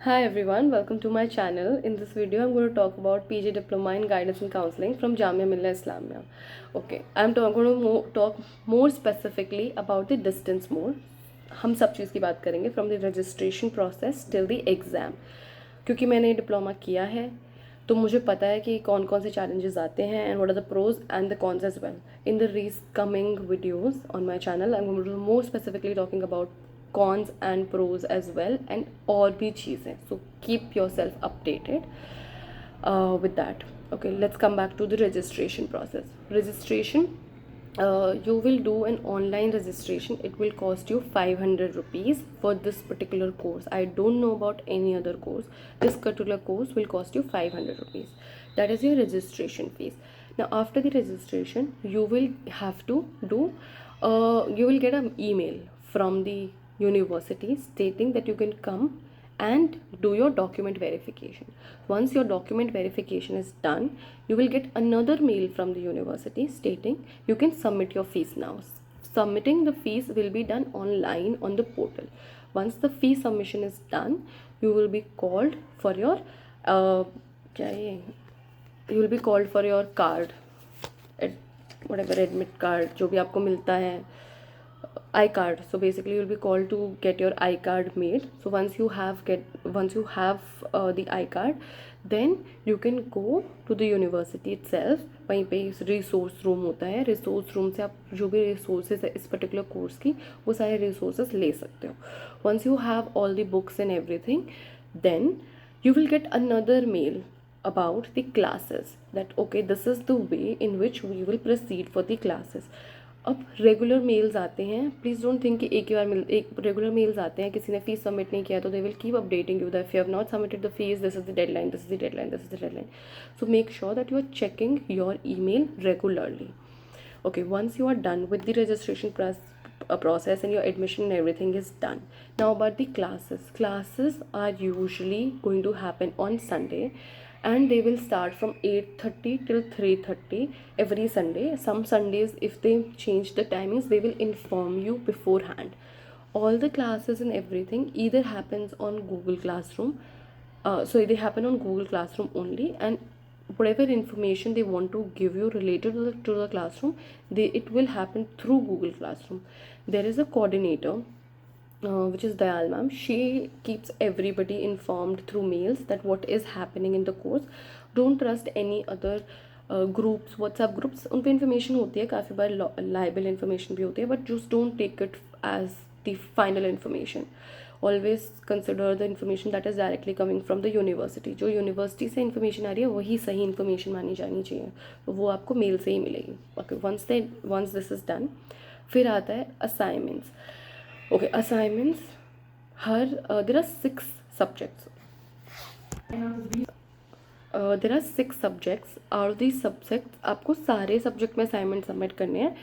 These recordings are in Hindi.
Hi everyone, welcome to my channel. In this video, I'm going to talk about PG Diploma in Guidance and Counseling from Jamia Millia Islamia. Okay, going to talk more specifically about the distance mode. हम सब चीज़ की बात करेंगे from the registration process till the exam. क्योंकि मैंने डिप्लोमा किया है तो मुझे पता है कि कौन कौन से challenges आते हैं and what are the pros and the cons as well. In the coming videos on my channel, I'm going to be more specifically talking about cons and pros as well and और भी चीज़ें. So keep yourself updated with that. Okay, let's come back to the registration process. Registration, you will do an online registration. It will cost you 500 rupees for this particular course. I don't know about any other course. This particular course will cost you 500 rupees. That is your registration fees. Now after the registration, you will have to do you will get an email from the university stating that you can come and do your document verification. Once your document verification is done, you will get another mail from the university stating you can submit your fees now. Submitting the fees will be done online on the portal. Once the fee submission is done, you will be called for your you will be called for your card, whatever admit card जो भी आपको मिलता है, iCard. So basically you'll be called to get your iCard made. So once you have the iCard, then you can go to the university itself. वहीं पे रिसोर्स रूम होता है. रिसोर्स रूम से आप जो भी रिसोर्सेज है इस पर्टिकुलर कोर्स की वो सारे रिसोर्सेज ले सकते हो. Once you have all the books and everything, then you will get another mail about the classes, that okay, this is the way in which we will proceed for the classes. अब रेगुलर मेल्स आते हैं, प्लीज़ डोंट थिंक कि एक ही बार एक रेगुलर मेल्स आते हैं, किसी ने फीस सबमिट नहीं किया तो they will keep updating you that if you have not submitted the fees, this is the deadline, this is the deadline, this is the deadline. So make sure that you are checking your email regularly. Okay, once you are done with the registration process and your admission and everything is done, now about the classes are usually going to happen on Sunday, and they will start from 8:30 till 3:30 every Sunday. Some Sundays, if they change the timings, they will inform you beforehand. All the classes and everything either happens on Google Classroom, so they happen on Google Classroom only, and whatever information they want to give you related to the classroom, it will happen through Google Classroom. There is a coordinator, which is Dayal ma'am. She keeps everybody informed through mails that what is happening in the course. Don't trust any other groups, WhatsApp groups, उन पर इन्फॉर्मेशन होती है, काफ़ी बार लाइबल इन्फॉर्मेशन भी होती है, but just don't take it as the final information. Always consider the information that is directly coming from the university. जो यूनिवर्सिटी से इन्फॉर्मेशन आ रही है वही सही इन्फॉर्मेशन मानी जानी चाहिए, तो वो आपको मेल से ही मिलेगी. Okay, once this is done, फिर आता है assignments. Okay, assignments there are 6 subjects. There are 6 subjects. और दी सब्जेक्ट्स आपको सारे सब्जेक्ट में असाइनमेंट सबमिट करने हैं.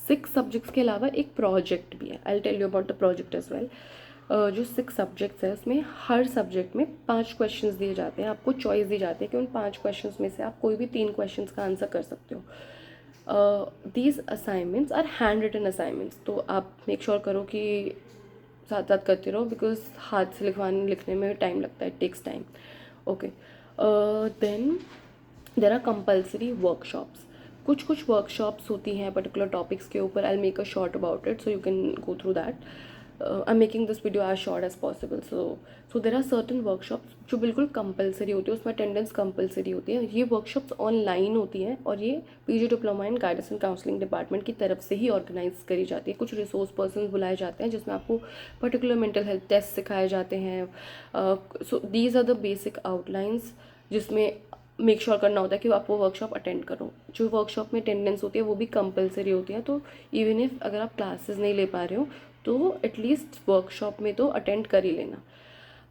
6 सब्जेक्ट्स के अलावा एक प्रोजेक्ट भी है. I tell you about the project as well. जो 6 सब्जेक्ट्स है उसमें हर सब्जेक्ट में 5 क्वेश्चंस दिए जाते हैं. आपको चॉइस दी जाती है कि उन 5 क्वेश्चंस में से आप कोई भी 3 क्वेश्चंस का आंसर कर सकते हो. These assignments are hand written assignments, तो आप मेक श्योर करो कि साथ साथ करते रहो, बिकॉज हाथ से लिखने में टाइम लगता है, it takes time. Okay, then there are compulsory workshops. कुछ वर्कशॉप्स होती हैं पर्टिकुलर टॉपिक्स के ऊपर. I make a short about it, so you can go through that. I am making this video as short as possible. So there are certain workshops जो बिल्कुल कंपलसरी होती है, उसमें अटेंडेंस कंपलसरी होती है. ये वर्कशॉप्स ऑनलाइन होती हैं और ये PG diploma in guidance and counselling department की तरफ से ही ऑर्गेनाइज करी जाती है. कुछ रिसोर्स पर्सन बुलाए जाते हैं जिसमें आपको पर्टिकुलर मेंटल हेल्थ टेस्ट सिखाए जाते हैं. So these are the basic outlines जिसमें मेक श्योर करना होता है कि आप वो वर्कशॉप अटेंड करो. जो वर्कशॉप में अटेंडेंस होती है वो भी कंपलसरी होती है, तो इवन इफ अगर आप क्लासेस नहीं ले पा रहे हो तो एटलीस्ट वर्कशॉप में तो अटेंड कर ही लेना.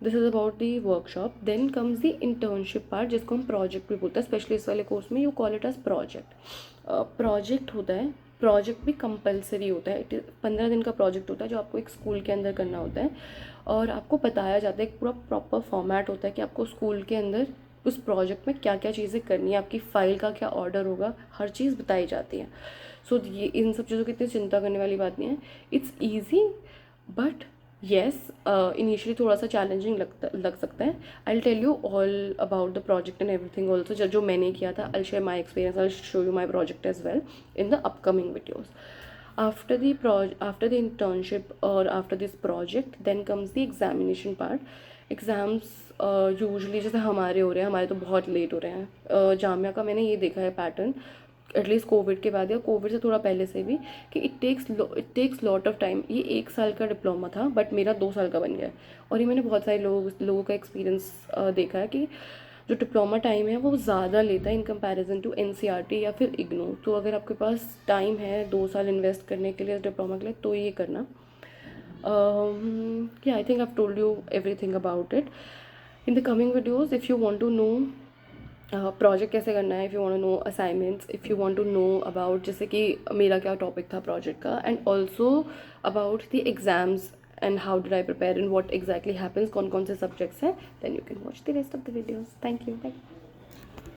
This is about the workshop. Then comes the internship part, जिसको हम प्रोजेक्ट भी बोलते हैं. स्पेशली इस वाले कोर्स में you call it as project. Project होता है, प्रोजेक्ट भी कंपलसरी होता है. 15 दिन का प्रोजेक्ट होता है जो आपको एक स्कूल के अंदर करना होता है, और आपको बताया जाता है, एक पूरा प्रॉपर फॉर्मेट होता है कि आपको स्कूल के अंदर उस प्रोजेक्ट में क्या क्या चीज़ें करनी है, आपकी फ़ाइल का क्या ऑर्डर होगा, हर चीज़ बताई जाती है. सो ये इन सब चीज़ों की इतनी चिंता करने वाली बात नहीं है. It's easy, but yes, initially थोड़ा सा चैलेंजिंग लग सकता है. I tell you all about the project and everything also. जो मैंने किया था, I share my experience, I show you my project as well in the upcoming videos. After the internship or after this project, then comes the examination part. Exams usually जैसे हमारे हो रहे हैं, हमारे तो बहुत लेट हो रहे हैं. जामिया का मैंने ये देखा है पैटर्न, एटलीस्ट कोविड के बाद या कोविड से थोड़ा पहले से भी, कि it takes lot of time. ये 1 साल का डिप्लोमा था बट मेरा 2 साल का बन गया है. और ये मैंने बहुत सारे लोगों का एक्सपीरियंस देखा है कि जो डिप्लोमा टाइम है वो ज़्यादा लेता है इन कंपैरिजन टू एनसीईआरटी या फिर इग्नू. तो अगर आपके पास टाइम है 2 साल इन्वेस्ट करने के लिए डिप्लोमा के लिए, तो ये करना. Yeah, I think I've told you everything about it. In the coming videos, if you want to know project कैसे करना है, if you want to know assignments, if you want to know about जैसे कि मेरा क्या टॉपिक था प्रोजेक्ट का, and also about the exams and how did I prepare and what exactly happens, कौन कौन से सब्जेक्ट्स हैं, then you can watch the rest of the videos. Thank you.